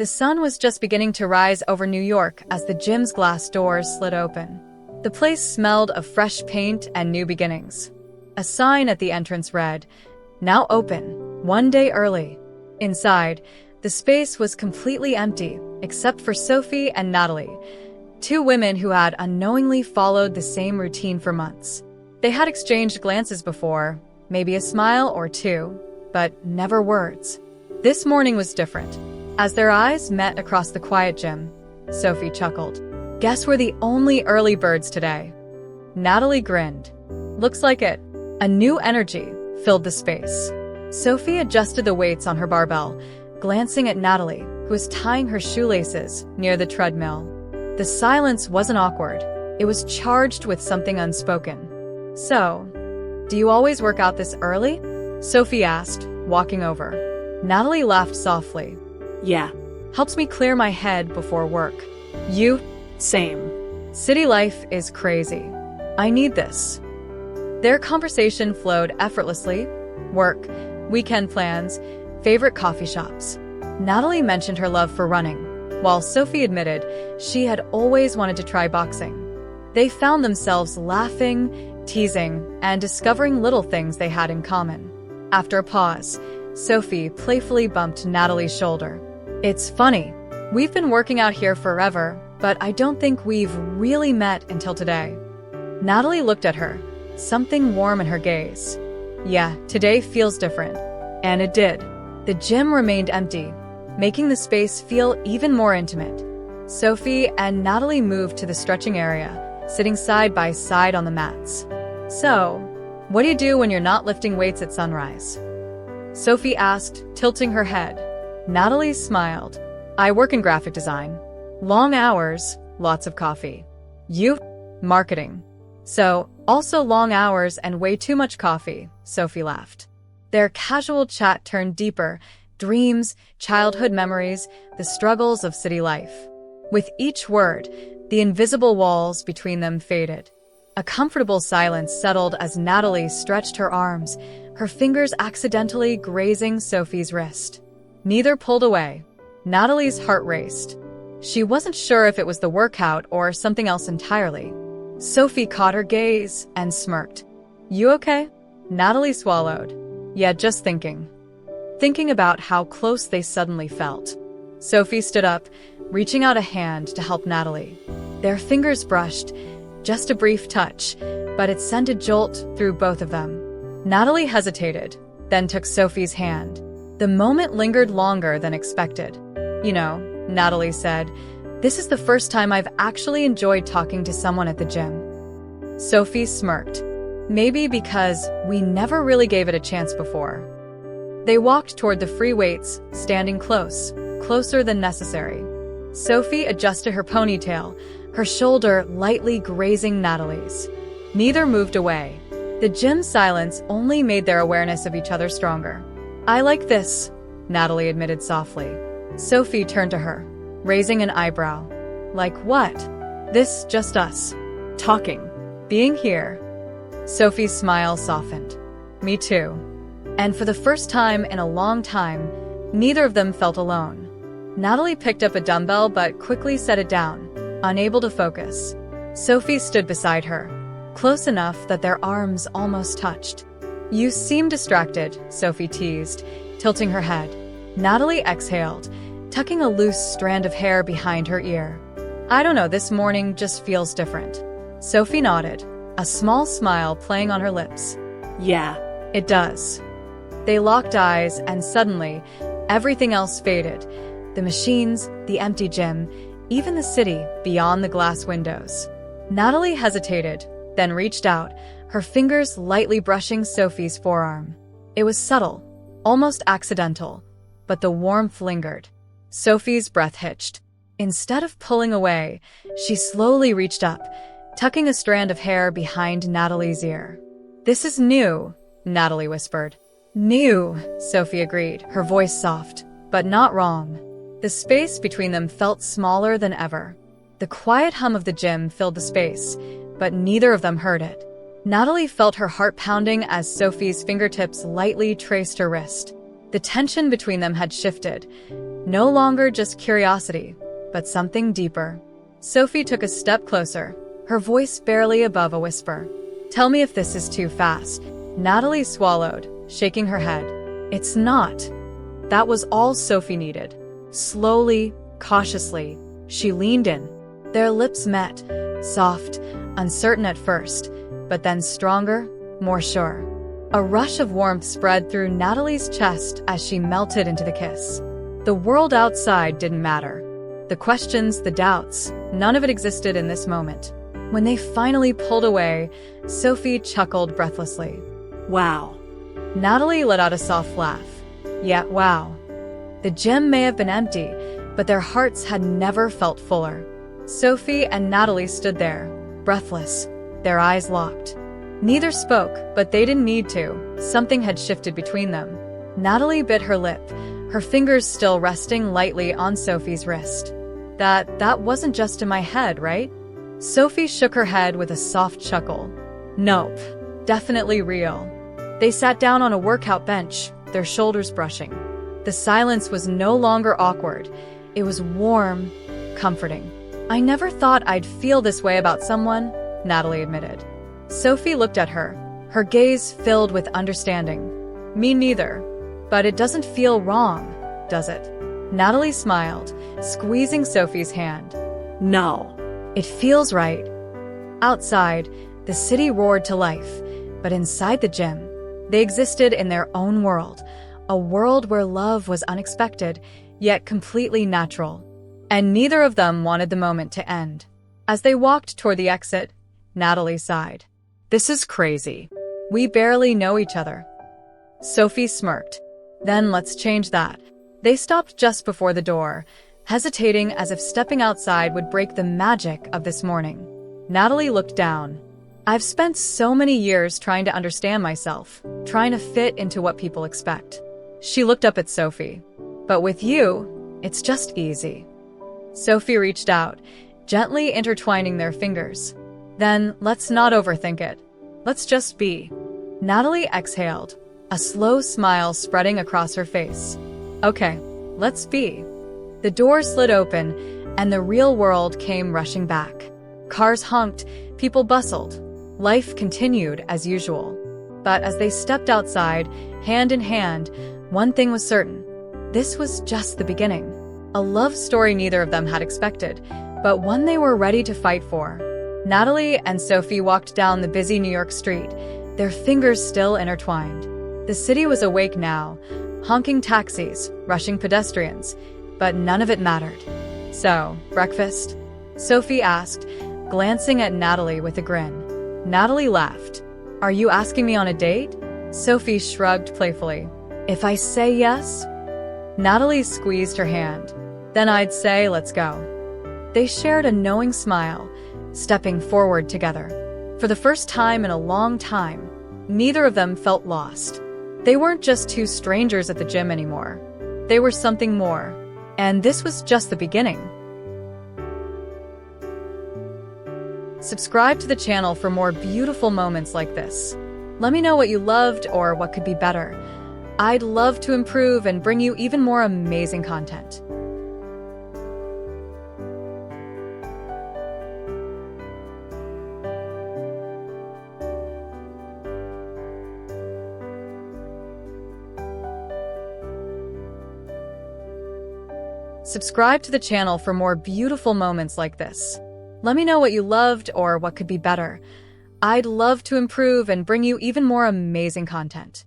The sun was just beginning to rise over New York as the gym's glass doors slid open. The place smelled of fresh paint and new beginnings. A sign at the entrance read, "Now open, 1 day early." Inside, the space was completely empty, except for Sophie and Natalie, two women who had unknowingly followed the same routine for months. They had exchanged glances before, maybe a smile or two, but never words. This morning was different. As their eyes met across the quiet gym, Sophie chuckled. "Guess we're the only early birds today." Natalie grinned. "Looks like it." A new energy filled the space. Sophie adjusted the weights on her barbell, glancing at Natalie, who was tying her shoelaces near the treadmill. The silence wasn't awkward. It was charged with something unspoken. "So, do you always work out this early?" Sophie asked, walking over. Natalie laughed softly. "Yeah. Helps me clear my head before work." "You?" Same. "City life is crazy. I need this." Their conversation flowed effortlessly. Work, weekend plans, favorite coffee shops. Natalie mentioned her love for running, while Sophie admitted she had always wanted to try boxing. They found themselves laughing, teasing, and discovering little things they had in common. After a pause, Sophie playfully bumped Natalie's shoulder. "It's funny. We've been working out here forever, but I don't think we've really met until today." Natalie looked at her, something warm in her gaze. "Yeah, today feels different." And it did. The gym remained empty, making the space feel even more intimate. Sophie and Natalie moved to the stretching area, sitting side by side on the mats. "So, what do you do when you're not lifting weights at sunrise?" Sophie asked, tilting her head. Natalie smiled. "I work in graphic design. Long hours, lots of coffee." "You?" "Marketing." "So, also long hours and way too much coffee," Sophie laughed. Their casual chat turned deeper, dreams, childhood memories, the struggles of city life. With each word, the invisible walls between them faded. A comfortable silence settled as Natalie stretched her arms, her fingers accidentally grazing Sophie's wrist. Neither pulled away. Natalie's heart raced. She wasn't sure if it was the workout or something else entirely. Sophie caught her gaze and smirked. "You okay?" Natalie swallowed. "Yeah, just thinking." Thinking about how close they suddenly felt. Sophie stood up, reaching out a hand to help Natalie. Their fingers brushed, just a brief touch, but it sent a jolt through both of them. Natalie hesitated, then took Sophie's hand. The moment lingered longer than expected. "You know," Natalie said, "this is the first time I've actually enjoyed talking to someone at the gym." Sophie smirked. "Maybe because we never really gave it a chance before." They walked toward the free weights, standing close, closer than necessary. Sophie adjusted her ponytail, her shoulder lightly grazing Natalie's. Neither moved away. The gym silence only made their awareness of each other stronger. "I like this," Natalie admitted softly. Sophie turned to her, raising an eyebrow. "Like what?" "This, just us. Talking. Being here." Sophie's smile softened. "Me too." And for the first time in a long time, neither of them felt alone. Natalie picked up a dumbbell but quickly set it down, unable to focus. Sophie stood beside her, close enough that their arms almost touched. "You seem distracted," Sophie teased, tilting her head. Natalie exhaled, tucking a loose strand of hair behind her ear. "I don't know, this morning just feels different." Sophie nodded, a small smile playing on her lips. "Yeah, it does." They locked eyes, and suddenly, everything else faded. The machines, the empty gym, even the city beyond the glass windows. Natalie hesitated, then reached out, her fingers lightly brushing Sophie's forearm. It was subtle, almost accidental, but the warmth lingered. Sophie's breath hitched. Instead of pulling away, she slowly reached up, tucking a strand of hair behind Natalie's ear. "This is new," Natalie whispered. "New," Sophie agreed, her voice soft, but not wrong. The space between them felt smaller than ever. The quiet hum of the gym filled the space, but neither of them heard it. Natalie felt her heart pounding as Sophie's fingertips lightly traced her wrist. The tension between them had shifted. No longer just curiosity, but something deeper. Sophie took a step closer, her voice barely above a whisper. Tell me if this is too fast. Natalie swallowed, shaking her head. It's not. That was all Sophie needed. Slowly, cautiously, she leaned in. Their lips met, soft, uncertain at first, but then stronger, more sure. A rush of warmth spread through Natalie's chest as she melted into the kiss. The world outside didn't matter. The questions, the doubts, none of it existed in this moment. When they finally pulled away, Sophie chuckled breathlessly. Wow. Natalie let out a soft laugh. Yeah, wow. The gym may have been empty, but their hearts had never felt fuller. Sophie and Natalie stood there, breathless, their eyes locked. Neither spoke, but they didn't need to. Something had shifted between them. Natalie bit her lip, her fingers still resting lightly on Sophie's wrist. That wasn't just in my head, right? Sophie shook her head with a soft chuckle. Nope, definitely real. They sat down on a workout bench, their shoulders brushing. The silence was no longer awkward. It was warm, comforting. I never thought I'd feel this way about someone, Natalie admitted. Sophie looked at her, her gaze filled with understanding. Me neither. But it doesn't feel wrong, does it? Natalie smiled, squeezing Sophie's hand. No. It feels right. Outside, the city roared to life, but inside the gym, they existed in their own world, a world where love was unexpected, yet completely natural. And neither of them wanted the moment to end. As they walked toward the exit, Natalie sighed. This is crazy. We barely know each other. Sophie smirked. Then let's change that. They stopped just before the door, hesitating as if stepping outside would break the magic of this morning. Natalie looked down. I've spent so many years trying to understand myself, trying to fit into what people expect. She looked up at Sophie. But with you, it's just easy. Sophie reached out, gently intertwining their fingers. Then let's not overthink it. Let's just be. Natalie exhaled, a slow smile spreading across her face. Okay, let's be. The door slid open, and the real world came rushing back. Cars honked, people bustled. Life continued as usual. But as they stepped outside, hand in hand, one thing was certain. This was just the beginning. A love story neither of them had expected, but one they were ready to fight for. Natalie and Sophie walked down the busy New York street, their fingers still intertwined. The city was awake now, honking taxis, rushing pedestrians, but none of it mattered. So, breakfast? Sophie asked, glancing at Natalie with a grin. Natalie laughed. Are you asking me on a date? Sophie shrugged playfully. If I say yes? Natalie squeezed her hand. Then I'd say let's go. They shared a knowing smile, stepping forward together. For the first time in a long time, neither of them felt lost. They weren't just two strangers at the gym anymore. They were something more. And this was just the beginning. Subscribe to the channel for more beautiful moments like this. Let me know what you loved or what could be better. I'd love to improve and bring you even more amazing content. Subscribe to the channel for more beautiful moments like this. Let me know what you loved or what could be better. I'd love to improve and bring you even more amazing content.